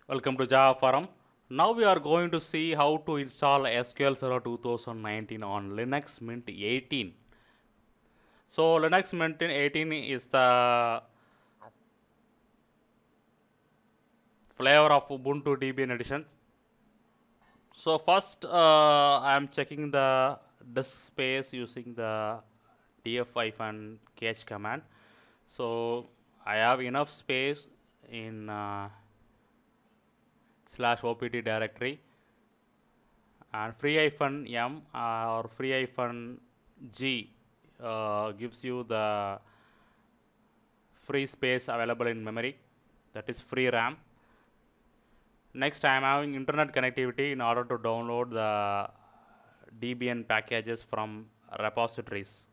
Welcome to Java Forum. Now we are going to see how to install SQL Server 2019 on Linux Mint 18. So Linux Mint 18 is the flavor of Ubuntu Debian edition. So first I am checking the disk space using the df-cache command. So I have enough space in /opt directory, and free-m or free-g gives you the free space available in memory, that is free RAM. Next, I am having internet connectivity in order to download the Debian packages from repositories.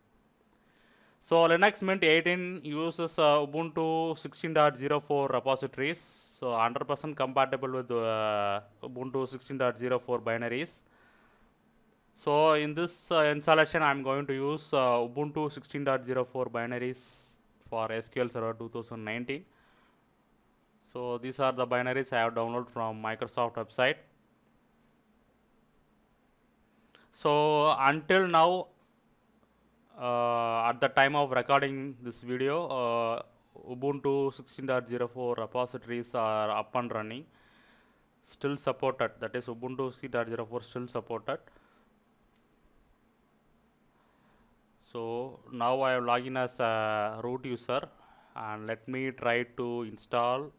So Linux Mint 18 uses Ubuntu 16.04 repositories, so 100% compatible with Ubuntu 16.04 binaries. So in this installation, I am going to use Ubuntu 16.04 binaries for SQL Server 2019. So these are the binaries I have downloaded from Microsoft website. So until now, at the time of recording this video, Ubuntu 16.04 repositories are up and running, still supported. That is Ubuntu 16.04 still supported. So now I am logging as a root user, and let me try to install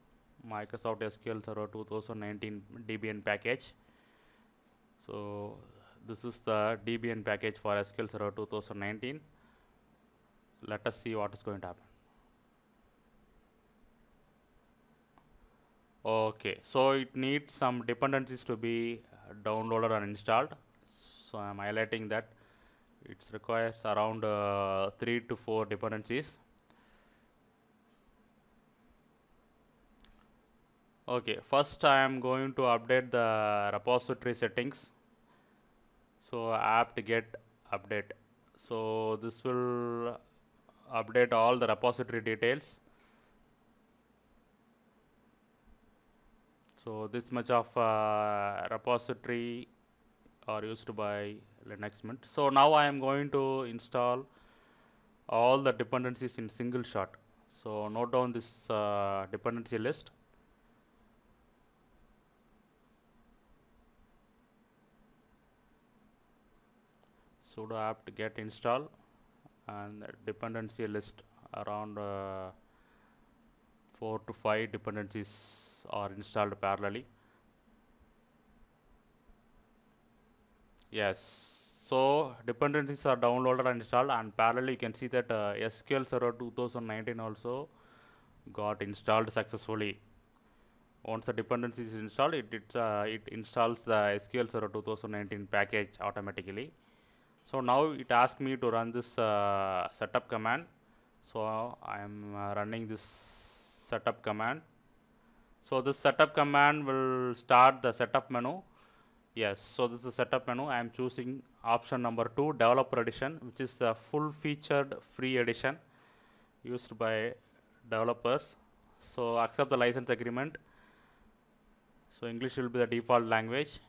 Microsoft SQL Server 2019 Debian package. So this is the Debian package for SQL Server 2019. Let us see what is going to happen. Okay, so it needs some dependencies to be downloaded and installed. So I am highlighting that it requires around 3 to 4 dependencies. Okay, first I am going to update the repository settings. So apt-get update. So this will update all the repository details. So this much of repository are used by Linux Mint. So now I am going to install all the dependencies in single shot. So note down this dependency list. Sudo apt get install, and dependency list around 4 to 5 dependencies are installed parallelly. Yes, so dependencies are downloaded and installed, and parallelly you can see that SQL Server 2019 also got installed successfully. Once the dependency is installed, it installs the SQL Server 2019 package automatically. So now it asks me to run this setup command. So I am running this setup command. So this setup command will start the setup menu. Yes, so this is the setup menu. I am choosing option number 2, developer edition, which is the full featured free edition used by developers. So accept the license agreement. So English will be the default language,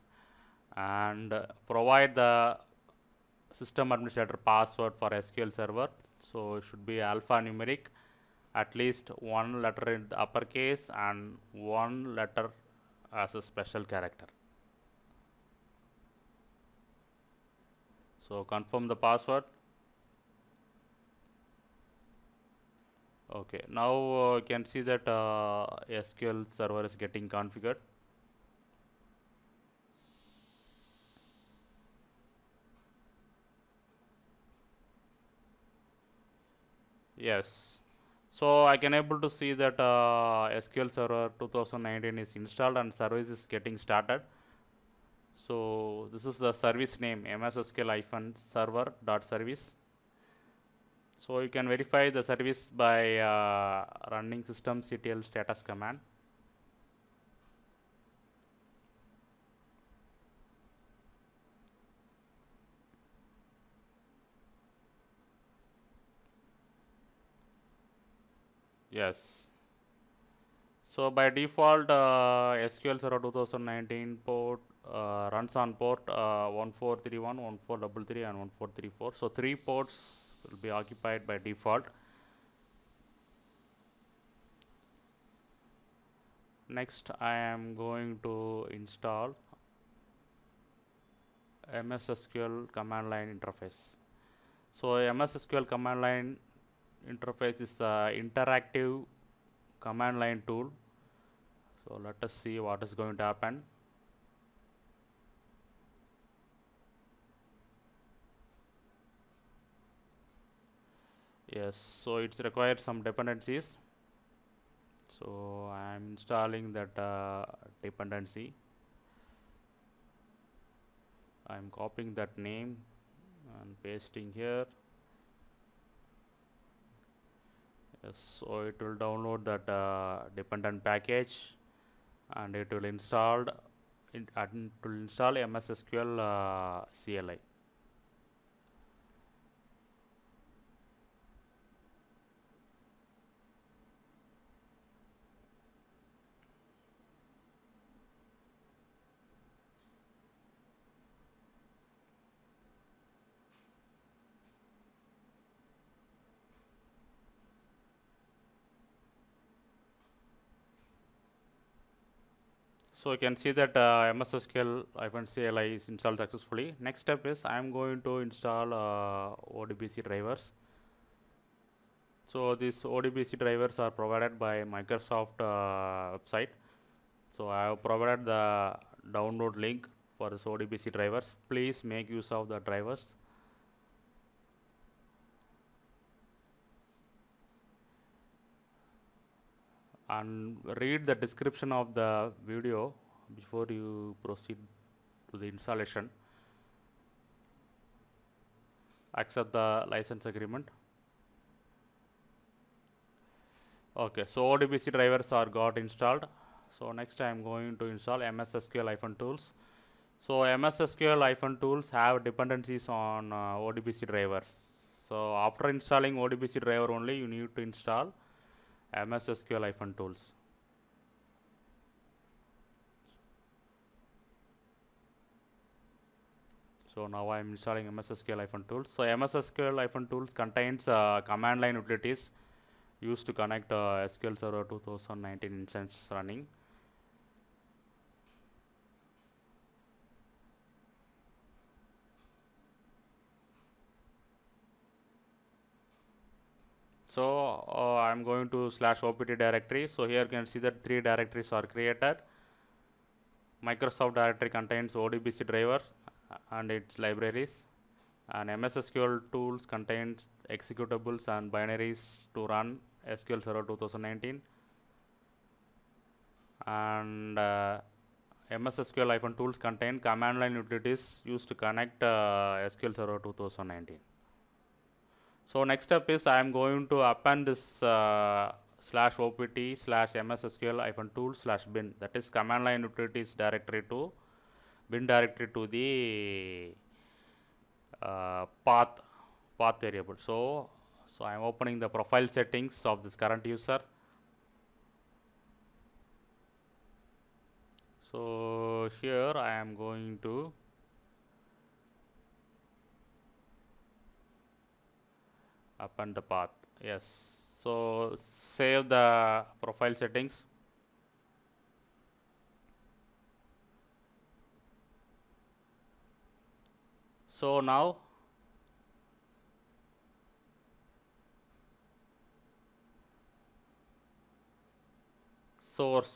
and provide the system administrator password for SQL Server. So it should be alphanumeric, at least one letter in the uppercase and one letter as a special character. So confirm the password. Okay, now you can see that SQL Server is getting configured. Yes, so I can able to see that SQL Server 2019 is installed and service is getting started. So this is the service name, msSQL-server.service. So you can verify the service by running systemctl status command. Yes. So by default, SQL Server 2019 port runs on port 1431, 1433, and 1434. So 3 ports will be occupied by default. Next, I am going to install MS SQL command line interface. So MS SQL command line interface is a interactive command line tool. So let us see what is going to happen. Yes, so it's required some dependencies. So I am installing that dependency. I am copying that name and pasting here. Yes, so it will download that dependent package, and it will install MS SQL CLI. So you can see that MS SQL CLI is installed successfully. Next step is I am going to install ODBC drivers. So these ODBC drivers are provided by Microsoft website. So I have provided the download link for this ODBC drivers. Please make use of the drivers. And read the description of the video before you proceed to the installation. Accept the license agreement. Okay, so ODBC drivers are got installed. So next I am going to install MS SQL tools. So MS SQL tools have dependencies on ODBC drivers. So after installing ODBC driver only, you need to install MS SQL tools. So now I am installing MS SQL tools. So MS SQL tools contains command line utilities used to connect SQL Server 2019 instance running. So I am going to /opt directory. So here you can see that 3 directories are created. Microsoft directory contains ODBC driver and its libraries, and MS SQL tools contains executables and binaries to run SQL Server 2019, and MS SQL tools contain command line utilities used to connect SQL Server 2019. So next step is I am going to append this /opt/MS SQL-tool/bin, that is command line utilities directory to bin directory to the path variable. So I am opening the profile settings of this current user. So here I am going to append the path. Yes. So save the profile settings. So now source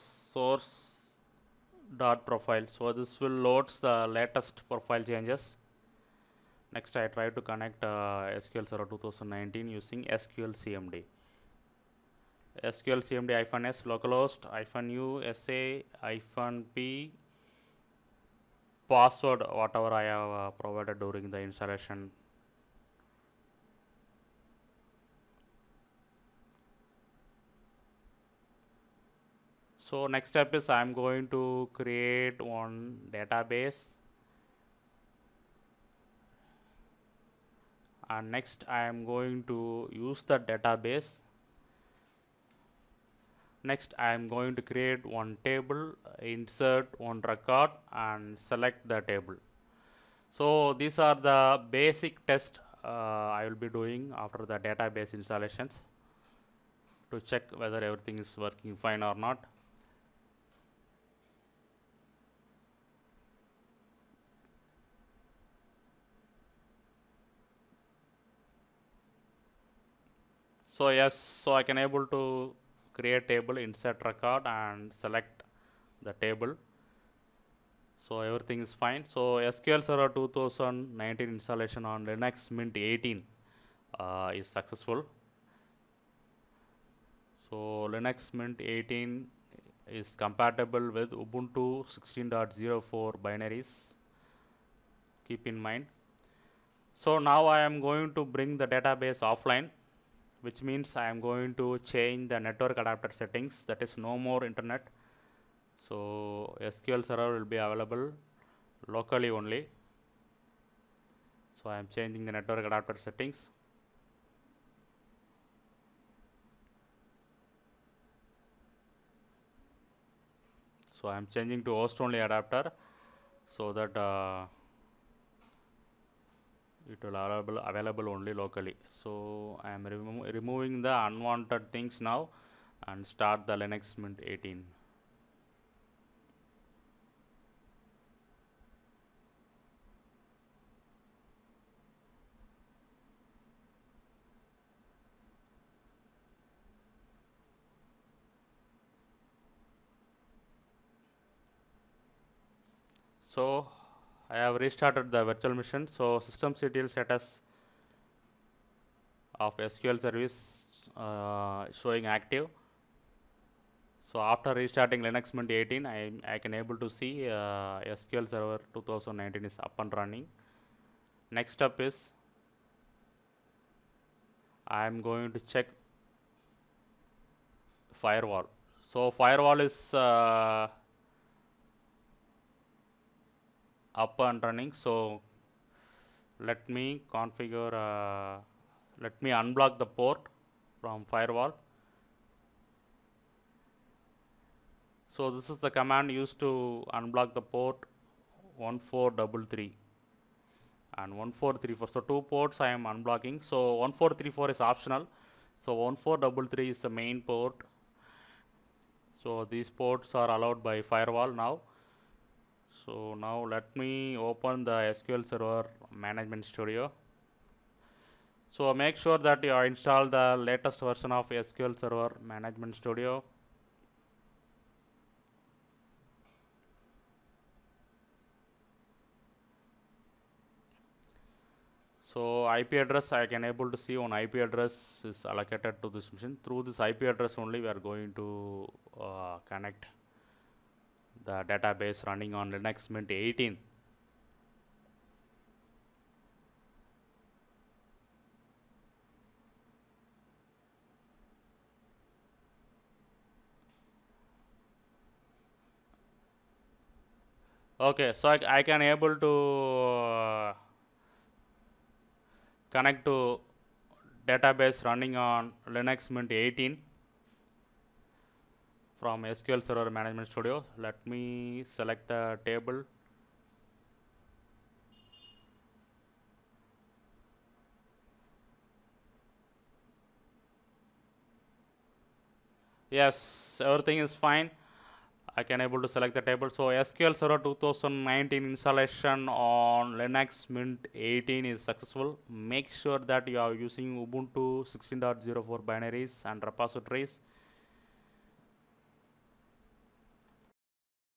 dot profile. So this will load the latest profile changes. Next I try to connect SQL Server 2019 using SQL CMD. SQL CMD -s localhost -u -p password whatever I have provided during the installation. So next step is I am going to create one database, and next I am going to use the database. Next, I am going to create one table, insert one record, and select the table. So these are the basic tests I will be doing after the database installations to check whether everything is working fine or not. So yes, so I can able to create table, insert record, and select the table. So everything is fine. So SQL Server 2019 installation on Linux Mint 18 is successful. So Linux Mint 18 is compatible with Ubuntu 16.04 binaries. Keep in mind. So now I am going to bring the database offline, which means I am going to change the network adapter settings. That is no more internet. So SQL Server will be available locally only. So I am changing the network adapter settings. So I am changing to host only adapter so that it will available only locally. So I am removing the unwanted things now and start the Linux Mint 18. So I have restarted the virtual machine. So systemctl status of SQL service showing active. So after restarting Linux Mint 18, I can able to see SQL Server 2019 is up and running. Next step is I am going to check firewall. So firewall is up and running. So let me configure, let me unblock the port from firewall. So this is the command used to unblock the port 1433 and 1434. So two ports I am unblocking. So 1434 is optional. So 1433 is the main port. So these ports are allowed by firewall now. So now let me open the SQL Server Management Studio. So make sure that you install the latest version of SQL Server Management Studio. So IP address, I can able to see one IP address is allocated to this machine. Through this IP address only we are going to connect the database running on Linux Mint 18. Okay, so I can able to connect to database running on Linux Mint 18 from SQL Server Management Studio. Let me select the table. Yes, everything is fine. I can able to select the table. So SQL Server 2019 installation on Linux Mint 18 is successful. Make sure that you are using Ubuntu 16.04 binaries and repositories.